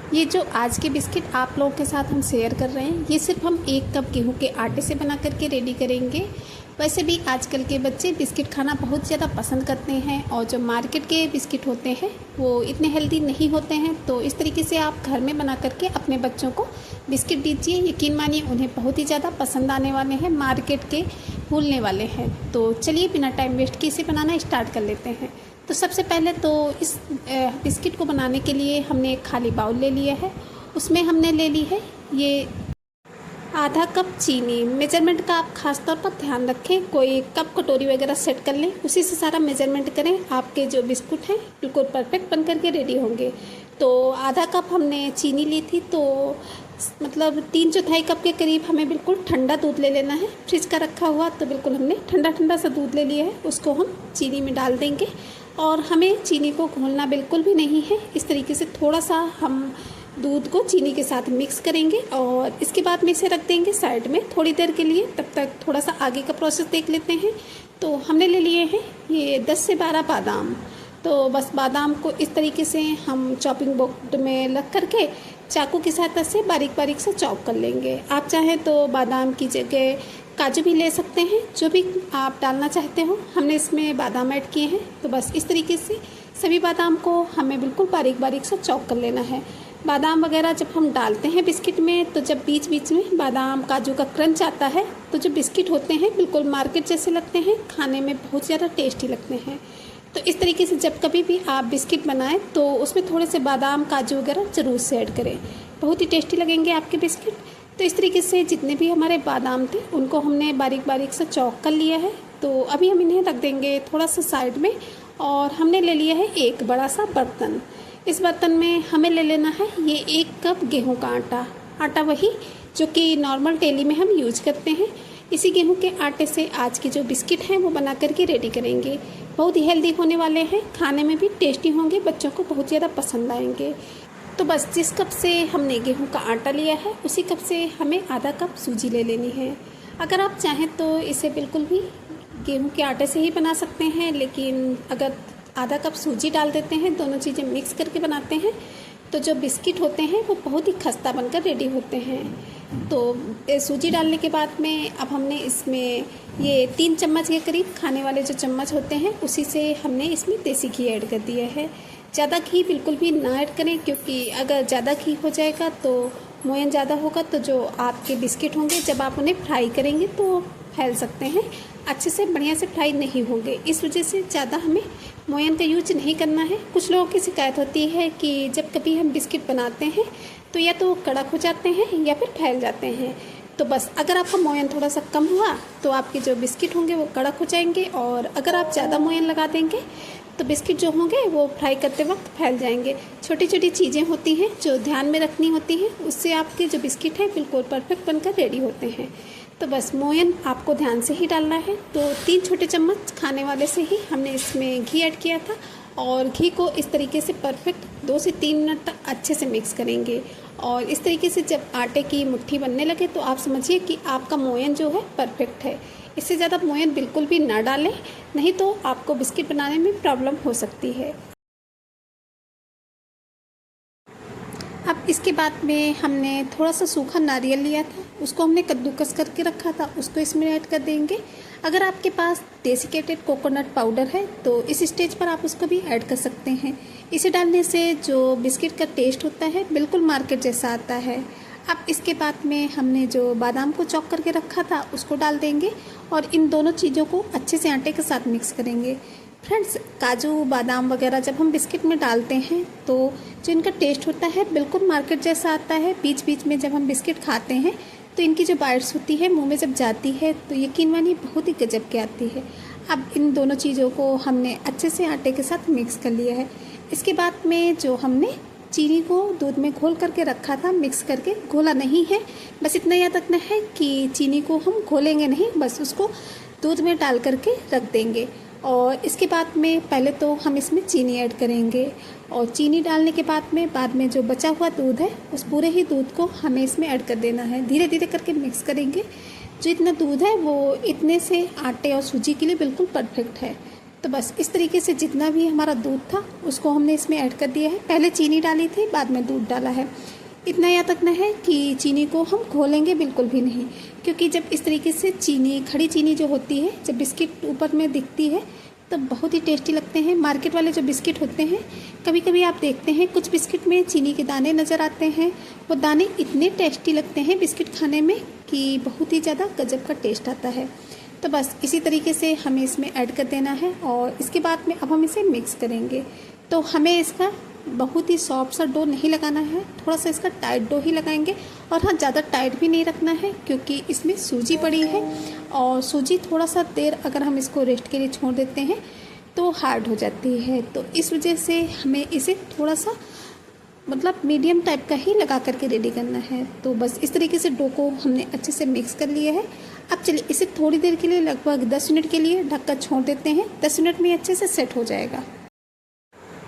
ये जो आज के बिस्किट आप लोगों के साथ हम शेयर कर रहे हैं, ये सिर्फ हम 1 कप गेहूं के आटे से बना करके रेडी करेंगे। वैसे भी आजकल के बच्चे बिस्किट खाना बहुत ज़्यादा पसंद करते हैं और जो मार्केट के बिस्किट होते हैं वो इतने हेल्दी नहीं होते हैं। तो इस तरीके से आप घर में बना करके अपने बच्चों को बिस्किट दीजिए, यकीन मानिए उन्हें बहुत ही ज़्यादा पसंद आने वाले हैं, मार्केट के भूलने वाले हैं। तो चलिए बिना टाइम वेस्ट किए इसे बनाना स्टार्ट कर लेते हैं। तो सबसे पहले तो इस बिस्किट को बनाने के लिए हमने एक खाली बाउल ले लिया है। उसमें हमने ले ली है ये आधा कप चीनी। मेजरमेंट का आप खास तौर पर ध्यान रखें, कोई कप कटोरी वगैरह सेट कर लें, उसी से सारा मेजरमेंट करें। आपके जो बिस्कुट हैं बिल्कुल परफेक्ट बन करके रेडी होंगे। तो आधा कप हमने चीनी ली थी, तो मतलब 3/4 कप के करीब हमें बिल्कुल ठंडा दूध ले लेना है, फ्रिज का रखा हुआ। तो बिल्कुल हमने ठंडा ठंडा सा दूध ले लिया है, उसको हम चीनी में डाल देंगे। और हमें चीनी को घोलना बिल्कुल भी नहीं है, इस तरीके से थोड़ा सा हम दूध को चीनी के साथ मिक्स करेंगे और इसके बाद में इसे रख देंगे साइड में थोड़ी देर के लिए। तब तक थोड़ा सा आगे का प्रोसेस देख लेते हैं। तो हमने ले लिए हैं ये 10 से 12 बादाम। तो बस बादाम को इस तरीके से हम चॉपिंग बोर्ड में रख करके चाकू की सहायता से बारीक बारीक से चॉप कर लेंगे। आप चाहें तो बादाम की जगह काजू भी ले सकते हैं, जो भी आप डालना चाहते हो। हमने इसमें बादाम ऐड किए हैं। तो बस इस तरीके से सभी बादाम को हमें बिल्कुल बारीक बारीक से चॉप कर लेना है। बादाम वगैरह जब हम डालते हैं बिस्किट में, तो जब बीच बीच में बादाम काजू का क्रंच आता है, तो जो बिस्किट होते हैं बिल्कुल मार्केट जैसे लगते हैं, खाने में बहुत ज़्यादा टेस्टी लगते हैं। तो इस तरीके से जब कभी भी आप बिस्किट बनाएं तो उसमें थोड़े से बादाम काजू वगैरह ज़रूर से ऐड करें, बहुत ही टेस्टी लगेंगे आपके बिस्किट। तो इस तरीके से जितने भी हमारे बादाम थे उनको हमने बारीक बारीक से चॉप कर लिया है। तो अभी हम इन्हें रख देंगे थोड़ा सा साइड में। और हमने ले लिया है एक बड़ा सा बर्तन। इस बर्तन में हमें ले लेना है ये 1 कप गेहूं का आटा वही जो कि नॉर्मल डेली में हम यूज करते हैं। इसी गेहूं के आटे से आज के जो बिस्किट हैं वो बना करके रेडी करेंगे। बहुत ही हेल्दी होने वाले हैं, खाने में भी टेस्टी होंगे, बच्चों को बहुत ज़्यादा पसंद आएंगे। तो बस जिस कप से हमने गेहूं का आटा लिया है उसी कप से हमें आधा कप सूजी ले लेनी है। अगर आप चाहें तो इसे बिल्कुल भी गेहूं के आटे से ही बना सकते हैं, लेकिन अगर आधा कप सूजी डाल देते हैं, दोनों चीज़ें मिक्स करके बनाते हैं, तो जो बिस्किट होते हैं वो बहुत ही खस्ता बनकर रेडी होते हैं। तो सूजी डालने के बाद में अब हमने इसमें ये 3 चम्मच के करीब खाने वाले जो चम्मच होते हैं उसी से हमने इसमें देसी घी ऐड कर दिया है। ज़्यादा घी बिल्कुल भी ना ऐड करें, क्योंकि अगर ज़्यादा घी हो जाएगा तो मोयन ज़्यादा होगा, तो जो आपके बिस्किट होंगे जब आप उन्हें फ्राई करेंगे तो फैल सकते हैं, अच्छे से बढ़िया से फ्राई नहीं होंगे। इस वजह से ज़्यादा हमें मोयन का यूज नहीं करना है। कुछ लोगों की शिकायत होती है कि जब कभी हम बिस्किट बनाते हैं तो या तो कड़क हो जाते हैं या फिर फैल जाते हैं। तो बस अगर आपका मोयन थोड़ा सा कम हुआ तो आपके जो बिस्किट होंगे वो कड़क हो जाएंगे, और अगर आप ज़्यादा मोयन लगा देंगे तो बिस्किट जो होंगे वो फ्राई करते वक्त फैल जाएंगे। छोटी छोटी चीज़ें होती हैं जो ध्यान में रखनी होती हैं, उससे आपके जो बिस्किट हैं बिल्कुल परफेक्ट बनकर रेडी होते हैं। तो बस मोयन आपको ध्यान से ही डालना है। तो 3 छोटे चम्मच खाने वाले से ही हमने इसमें घी ऐड किया था, और घी को इस तरीके से परफेक्ट 2 से 3 मिनट तक अच्छे से मिक्स करेंगे। और इस तरीके से जब आटे की मुट्ठी बनने लगे तो आप समझिए कि आपका मोयन जो है परफेक्ट है। इससे ज़्यादा मोयन बिल्कुल भी ना डालें, नहीं तो आपको बिस्किट बनाने में प्रॉब्लम हो सकती है। अब इसके बाद में हमने थोड़ा सा सूखा नारियल लिया था, उसको हमने कद्दूकस करके रखा था, उसको इसमें ऐड कर देंगे। अगर आपके पास डेसिकेटेड कोकोनट पाउडर है तो इस स्टेज पर आप उसको भी ऐड कर सकते हैं। इसे डालने से जो बिस्किट का टेस्ट होता है बिल्कुल मार्केट जैसा आता है। अब इसके बाद में हमने जो बादाम को चॉप करके रखा था उसको डाल देंगे और इन दोनों चीज़ों को अच्छे से आटे के साथ मिक्स करेंगे। फ्रेंड्स, काजू बादाम वगैरह जब हम बिस्किट में डालते हैं तो जो इनका टेस्ट होता है बिल्कुल मार्केट जैसा आता है। बीच बीच में जब हम बिस्किट खाते हैं तो इनकी जो बाइट्स होती है मुंह में जब जाती है तो यकीन मानिए बहुत ही गजब की आती है। अब इन दोनों चीज़ों को हमने अच्छे से आटे के साथ मिक्स कर लिया है। इसके बाद में जो हमने चीनी को दूध में घोल करके रखा था, मिक्स करके घोला नहीं है, बस इतना याद रखना है कि चीनी को हम घोलेंगे नहीं, बस उसको दूध में डाल करके रख देंगे। और इसके बाद में पहले तो हम इसमें चीनी ऐड करेंगे, और चीनी डालने के बाद में जो बचा हुआ दूध है उस पूरे ही दूध को हमें इसमें ऐड कर देना है। धीरे धीरे करके मिक्स करेंगे। जो इतना दूध है वो इतने से आटे और सूजी के लिए बिल्कुल परफेक्ट है। तो बस इस तरीके से जितना भी हमारा दूध था उसको हमने इसमें ऐड कर दिया है। पहले चीनी डाली थी, बाद में दूध डाला है। इतना याद रखना है कि चीनी को हम घोलेंगे बिल्कुल भी नहीं, क्योंकि जब इस तरीके से चीनी, खड़ी चीनी जो होती है, जब बिस्किट ऊपर में दिखती है तो बहुत ही टेस्टी लगते हैं। मार्केट वाले जो बिस्किट होते हैं, कभी कभी आप देखते हैं कुछ बिस्किट में चीनी के दाने नज़र आते हैं। वो दाने इतने टेस्टी लगते हैं बिस्किट खाने में कि बहुत ही ज़्यादा गजब का टेस्ट आता है। तो बस इसी तरीके से हमें इसमें ऐड कर देना है और इसके बाद में अब हम इसे मिक्स करेंगे। तो हमें इसका बहुत ही सॉफ्ट सा डो नहीं लगाना है, थोड़ा सा इसका टाइट डो ही लगाएंगे। और हाँ, ज़्यादा टाइट भी नहीं रखना है क्योंकि इसमें सूजी पड़ी है और सूजी थोड़ा सा देर अगर हम इसको रेस्ट के लिए छोड़ देते हैं तो हार्ड हो जाती है। तो इस वजह से हमें इसे थोड़ा सा मतलब मीडियम टाइप का ही लगा करके रेडी करना है। तो बस इस तरीके से डो को हमने अच्छे से मिक्स कर लिया है। अब चलिए इसे थोड़ी देर के लिए, लगभग 10 मिनट के लिए ढककर छोड़ देते हैं। 10 मिनट में अच्छे से सेट हो जाएगा।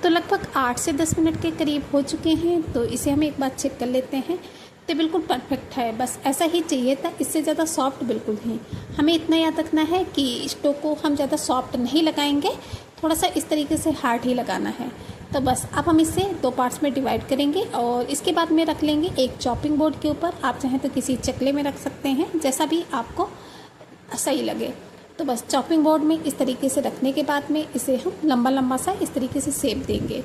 तो लगभग 8 से 10 मिनट के करीब हो चुके हैं। तो इसे हम एक बार चेक कर लेते हैं। तो बिल्कुल परफेक्ट है, बस ऐसा ही चाहिए था, इससे ज़्यादा सॉफ्ट बिल्कुल नहीं। हमें इतना याद रखना है कि इस डो को हम ज़्यादा सॉफ्ट नहीं लगाएंगे, थोड़ा सा इस तरीके से हार्ड ही लगाना है। तो बस अब हम इसे 2 पार्ट्स में डिवाइड करेंगे और इसके बाद में रख लेंगे एक चॉपिंग बोर्ड के ऊपर। आप चाहें तो किसी चकले में रख सकते हैं, जैसा भी आपको सही लगे। तो बस चॉपिंग बोर्ड में इस तरीके से रखने के बाद में इसे हम लंबा लंबा सा इस तरीके से शेप देंगे।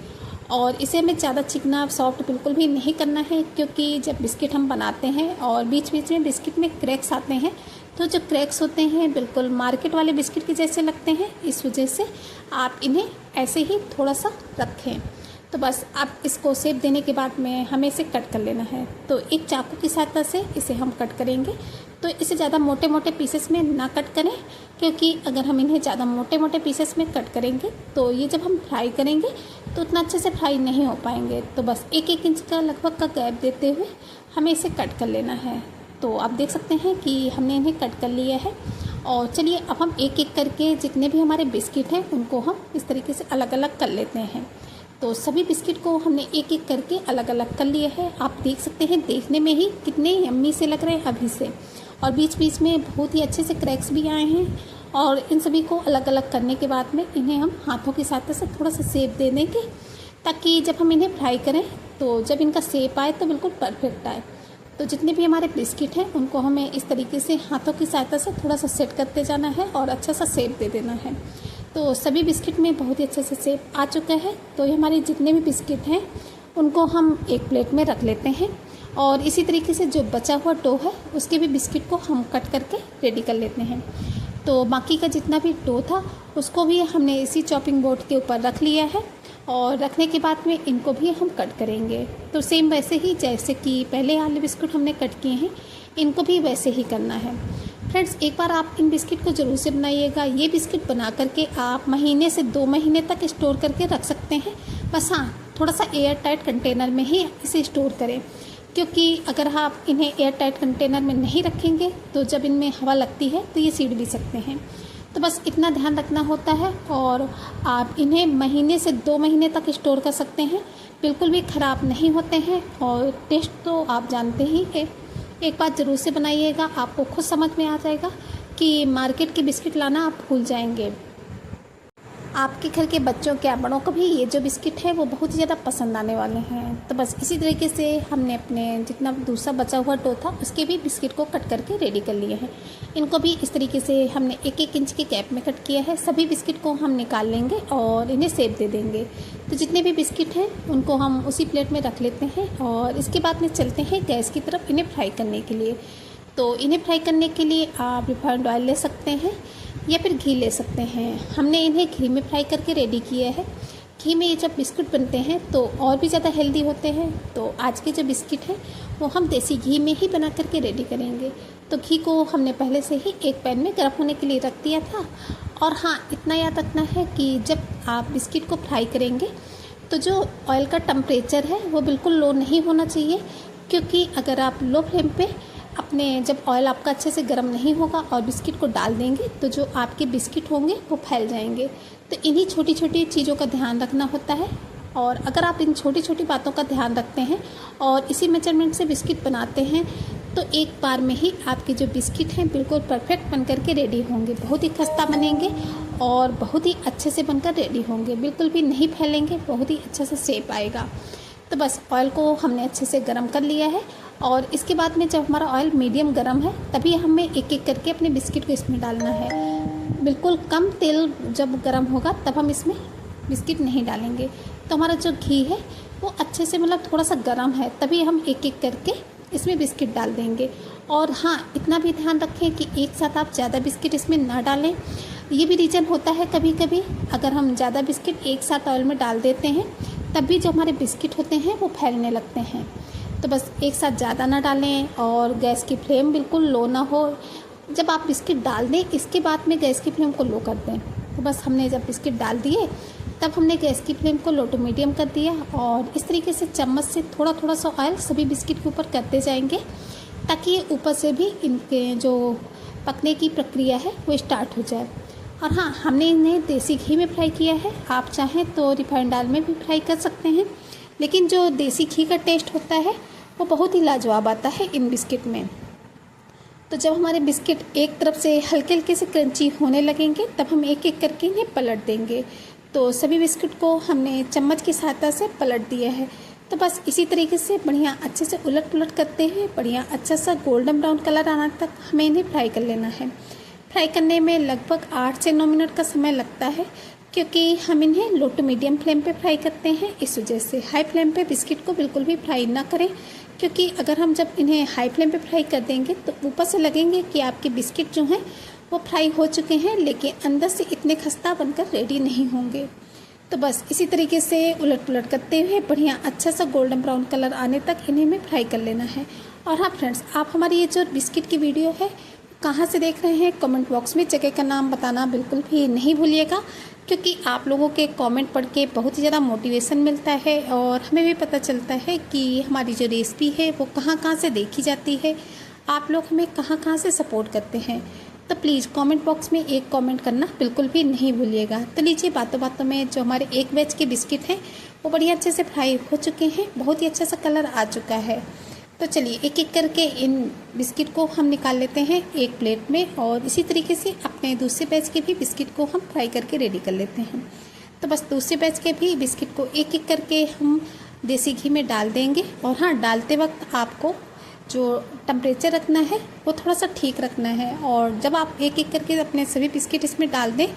और इसे हमें ज़्यादा चिकना सॉफ्ट बिल्कुल भी नहीं करना है, क्योंकि जब बिस्किट हम बनाते हैं और बीच बीच में बिस्किट में क्रैक्स आते हैं, तो जो क्रैक्स होते हैं बिल्कुल मार्केट वाले बिस्किट के जैसे लगते हैं। इस वजह से आप इन्हें ऐसे ही थोड़ा सा रखें। तो बस आप इसको शेप देने के बाद में हमें इसे कट कर लेना है। तो एक चाकू की सहायता से इसे हम कट करेंगे। तो इसे ज़्यादा मोटे मोटे पीसेस में ना कट करें, क्योंकि अगर हम इन्हें ज़्यादा मोटे मोटे पीसेस में कट करेंगे तो ये जब हम फ्राई करेंगे तो उतना अच्छे से फ्राई नहीं हो पाएंगे। तो बस 1-1 इंच का लगभग का गैप देते हुए हमें इसे कट कर लेना है। तो आप देख सकते हैं कि हमने इन्हें कट कर लिया है। और चलिए अब हम एक एक करके जितने भी हमारे बिस्किट हैं उनको हम इस तरीके से अलग अलग कर लेते हैं। तो सभी बिस्किट को हमने एक एक करके अलग अलग कर लिया है। आप देख सकते हैं देखने में ही कितने यम्मी से लग रहे हैं अभी से, और बीच बीच में बहुत ही अच्छे से क्रैक्स भी आए हैं। और इन सभी को अलग अलग करने के बाद में इन्हें हम हाथों की सहायता से थोड़ा सा शेप दे देंगे, ताकि जब हम इन्हें फ्राई करें तो जब इनका शेप आए तो बिल्कुल परफेक्ट आए। तो जितने भी हमारे बिस्किट हैं उनको हमें इस तरीके से हाथों की सहायता से थोड़ा सा सेट करते जाना है और अच्छा सा शेप दे देना है। तो सभी बिस्किट में बहुत ही अच्छे से शेप आ चुका है। तो ये हमारे जितने भी बिस्किट हैं उनको हम एक प्लेट में रख लेते हैं। और इसी तरीके से जो बचा हुआ डो है उसके भी बिस्किट को हम कट करके रेडी कर लेते हैं। तो बाकी का जितना भी डो था उसको भी हमने इसी चॉपिंग बोर्ड के ऊपर रख लिया है। और रखने के बाद में इनको भी हम कट करेंगे। तो सेम वैसे ही जैसे कि पहले वाले बिस्कुट हमने कट किए हैं, इनको भी वैसे ही करना है। फ्रेंड्स, एक बार आप इन बिस्किट को ज़रूर से बनाइएगा। ये बिस्किट बना करके आप महीने से 2 महीने तक स्टोर करके रख सकते हैं। बस हाँ, थोड़ा सा एयर टाइट कंटेनर में ही इसे स्टोर करें, क्योंकि अगर आप इन्हें एयर टाइट कंटेनर में नहीं रखेंगे तो जब इनमें हवा लगती है तो ये सीड़ भी सकते हैं। तो बस इतना ध्यान रखना होता है। और आप इन्हें महीने से 2 महीने तक स्टोर कर सकते हैं, बिल्कुल भी ख़राब नहीं होते हैं। और टेस्ट तो आप जानते ही हैं। एक बार ज़रूर से बनाइएगा, आपको खुद समझ में आ जाएगा कि मार्केट के बिस्किट लाना आप भूल जाएंगे। आपके घर के बच्चों क्या बड़ों को भी ये जो बिस्किट है वो बहुत ही ज़्यादा पसंद आने वाले हैं। तो बस इसी तरीके से हमने अपने जितना दूसरा बचा हुआ डो था उसके भी बिस्किट को कट करके रेडी कर लिए हैं। इनको भी इस तरीके से हमने 1-1 इंच के गैप में कट किया है। सभी बिस्किट को हम निकाल लेंगे और इन्हें शेप दे देंगे। तो जितने भी बिस्किट हैं उनको हम उसी प्लेट में रख लेते हैं और इसके बाद में चलते हैं गैस की तरफ इन्हें फ्राई करने के लिए। तो इन्हें फ्राई करने के लिए आप रिफाइंड ऑयल ले सकते हैं या फिर घी ले सकते हैं। हमने इन्हें घी में फ्राई करके रेडी किया है। घी में ये जब बिस्कुट बनते हैं तो और भी ज़्यादा हेल्दी होते हैं। तो आज के जो बिस्किट हैं वो हम देसी घी में ही बना करके रेडी करेंगे। तो घी को हमने पहले से ही एक पैन में गर्म होने के लिए रख दिया था। और हाँ, इतना याद रखना है कि जब आप बिस्किट को फ्राई करेंगे तो जो ऑयल का टेम्परेचर है वो बिल्कुल लो नहीं होना चाहिए, क्योंकि अगर आप लो फ्लेम पे अपने जब ऑयल आपका अच्छे से गर्म नहीं होगा और बिस्किट को डाल देंगे तो जो आपके बिस्किट होंगे वो फैल जाएंगे। तो इन्हीं छोटी छोटी चीज़ों का ध्यान रखना होता है। और अगर आप इन छोटी छोटी बातों का ध्यान रखते हैं और इसी मेजरमेंट से बिस्किट बनाते हैं तो एक बार में ही आपके जो बिस्किट हैं बिल्कुल परफेक्ट बन करके रेडी होंगे, बहुत ही खस्ता बनेंगे और बहुत ही अच्छे से बनकर रेडी होंगे, बिल्कुल भी नहीं फैलेंगे, बहुत ही अच्छा सा शेप आएगा। तो बस ऑयल को हमने अच्छे से गर्म कर लिया है और इसके बाद में जब हमारा ऑयल मीडियम गर्म है तभी हमें एक एक करके अपने बिस्किट को इसमें डालना है। बिल्कुल कम तेल जब गर्म होगा तब हम इसमें बिस्किट नहीं डालेंगे। तो हमारा जो घी है वो अच्छे से मतलब थोड़ा सा गर्म है, तभी हम एक एक करके इसमें बिस्किट डाल देंगे। और हाँ, इतना भी ध्यान रखें कि एक साथ आप ज़्यादा बिस्किट इसमें ना डालें। ये भी रीज़न होता है कभी कभी अगर हम ज़्यादा बिस्किट एक साथ ऑयल में डाल देते हैं तब भी जो हमारे बिस्किट होते हैं वो फैलने लगते हैं। तो बस एक साथ ज़्यादा ना डालें और गैस की फ्लेम बिल्कुल लो ना हो। जब आप बिस्किट डाल दें इसके बाद में गैस की फ्लेम को लो कर दें। तो बस हमने जब बिस्किट डाल दिए तब हमने गैस की फ्लेम को लो टू मीडियम कर दिया और इस तरीके से चम्मच से थोड़ा थोड़ा सा ऑयल सभी बिस्किट के ऊपर करते जाएंगे ताकि ये ऊपर से भी इनके जो पकने की प्रक्रिया है वो स्टार्ट हो जाए। और हाँ, हमने इन्हें देसी घी में फ्राई किया है, आप चाहें तो रिफाइंड ऑयल में भी फ्राई कर सकते हैं, लेकिन जो देसी घी का टेस्ट होता है वो बहुत ही लाजवाब आता है इन बिस्किट में। तो जब हमारे बिस्किट एक तरफ से हल्के हल्के से क्रंची होने लगेंगे तब हम एक एक करके इन्हें पलट देंगे। तो सभी बिस्किट को हमने चम्मच की सहायता से पलट दिया है। तो बस इसी तरीके से बढ़िया अच्छे से उलट पुलट करते हुए बढ़िया अच्छा सा गोल्डन ब्राउन कलर आने तक हमें इन्हें फ्राई कर लेना है। फ्राई करने में लगभग 8 से 9 मिनट का समय लगता है क्योंकि हम इन्हें लो टू मीडियम फ्लेम पे फ्राई करते हैं। इस वजह से हाई फ्लेम पे बिस्किट को बिल्कुल भी फ्राई ना करें, क्योंकि अगर हम जब इन्हें हाई फ्लेम पे फ्राई कर देंगे तो ऊपर से लगेंगे कि आपके बिस्किट जो हैं वो फ्राई हो चुके हैं, लेकिन अंदर से इतने खस्ता बनकर रेडी नहीं होंगे। तो बस इसी तरीके से उलट पुलट करते हुए बढ़िया अच्छा सा गोल्डन ब्राउन कलर आने तक इन्हें हमें फ्राई कर लेना है। और हाँ फ्रेंड्स, आप हमारी ये जो बिस्किट की वीडियो है कहाँ से देख रहे हैं कमेंट बॉक्स में जगह का नाम बताना बिल्कुल भी नहीं भूलिएगा, क्योंकि आप लोगों के कमेंट पढ़ के बहुत ही ज़्यादा मोटिवेशन मिलता है और हमें भी पता चलता है कि हमारी जो रेसिपी है वो कहाँ कहाँ से देखी जाती है, आप लोग हमें कहाँ कहाँ से सपोर्ट करते हैं। तो प्लीज़ कमेंट बॉक्स में एक कमेंट करना बिल्कुल भी नहीं भूलिएगा। तो लीजिए, बातों बातों में जो हमारे एक बैच के बिस्किट हैं वो बढ़िया अच्छे से फ्राई हो चुके हैं, बहुत ही अच्छा सा कलर आ चुका है। तो चलिए एक एक करके इन बिस्किट को हम निकाल लेते हैं एक प्लेट में और इसी तरीके से अपने दूसरे बैच के भी बिस्किट को हम फ्राई करके रेडी कर लेते हैं। तो बस दूसरे बैच के भी बिस्किट को एक एक करके हम देसी घी में डाल देंगे। और हाँ, डालते वक्त आपको जो टेम्परेचर रखना है वो थोड़ा सा ठीक रखना है और जब आप एक एक करके अपने सभी बिस्किट इसमें डाल दें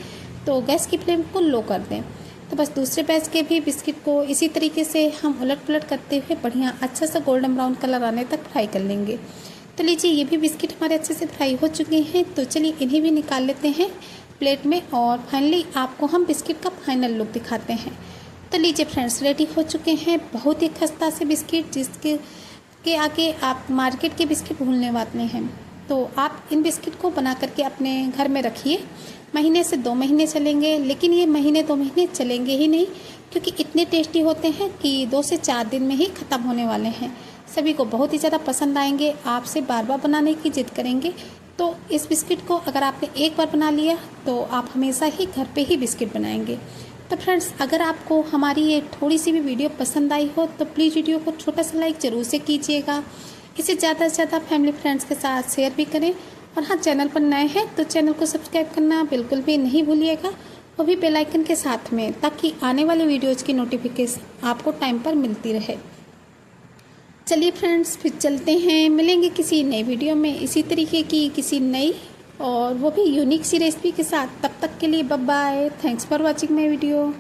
तो गैस की फ्लेम को लो कर दें। तो बस दूसरे बैच के भी बिस्किट को इसी तरीके से हम उलट पुलट करते हुए बढ़िया अच्छा सा गोल्डन ब्राउन कलर आने तक फ्राई कर लेंगे। तो लीजिए, ये भी बिस्किट हमारे अच्छे से फ्राई हो चुके हैं। तो चलिए इन्हें भी निकाल लेते हैं प्लेट में और फाइनली आपको हम बिस्किट का फाइनल लुक दिखाते हैं। तो लीजिए फ्रेंड्स, रेडी हो चुके हैं बहुत ही खस्ता से बिस्किट, जिसके आगे आप मार्केट के बिस्किट भूलने वाले हैं। तो आप इन बिस्किट को बना करके अपने घर में रखिए, महीने से 2 महीने चलेंगे, लेकिन ये महीने 2 महीने चलेंगे ही नहीं, क्योंकि इतने टेस्टी होते हैं कि 2 से 4 दिन में ही ख़त्म होने वाले हैं। सभी को बहुत ही ज़्यादा पसंद आएंगे, आपसे बार बार बनाने की जिद करेंगे। तो इस बिस्किट को अगर आपने एक बार बना लिया तो आप हमेशा ही घर पे ही बिस्किट बनाएंगे। तो फ्रेंड्स, अगर आपको हमारी ये थोड़ी सी भी वीडियो पसंद आई हो तो प्लीज़ वीडियो को छोटा सा लाइक ज़रूर से कीजिएगा। इसे ज़्यादा से ज़्यादा फैमिली फ्रेंड्स के साथ शेयर भी करें। और हाँ, चैनल पर नए हैं तो चैनल को सब्सक्राइब करना बिल्कुल भी नहीं भूलिएगा, वो भी बेल आइकन के साथ में, ताकि आने वाले वीडियोज़ की नोटिफिकेशन आपको टाइम पर मिलती रहे। चलिए फ्रेंड्स, फिर चलते हैं, मिलेंगे किसी नई वीडियो में इसी तरीके की किसी नई और वो भी यूनिक सी रेसिपी के साथ। तब तक के लिए bye bye, thanks for watching my video.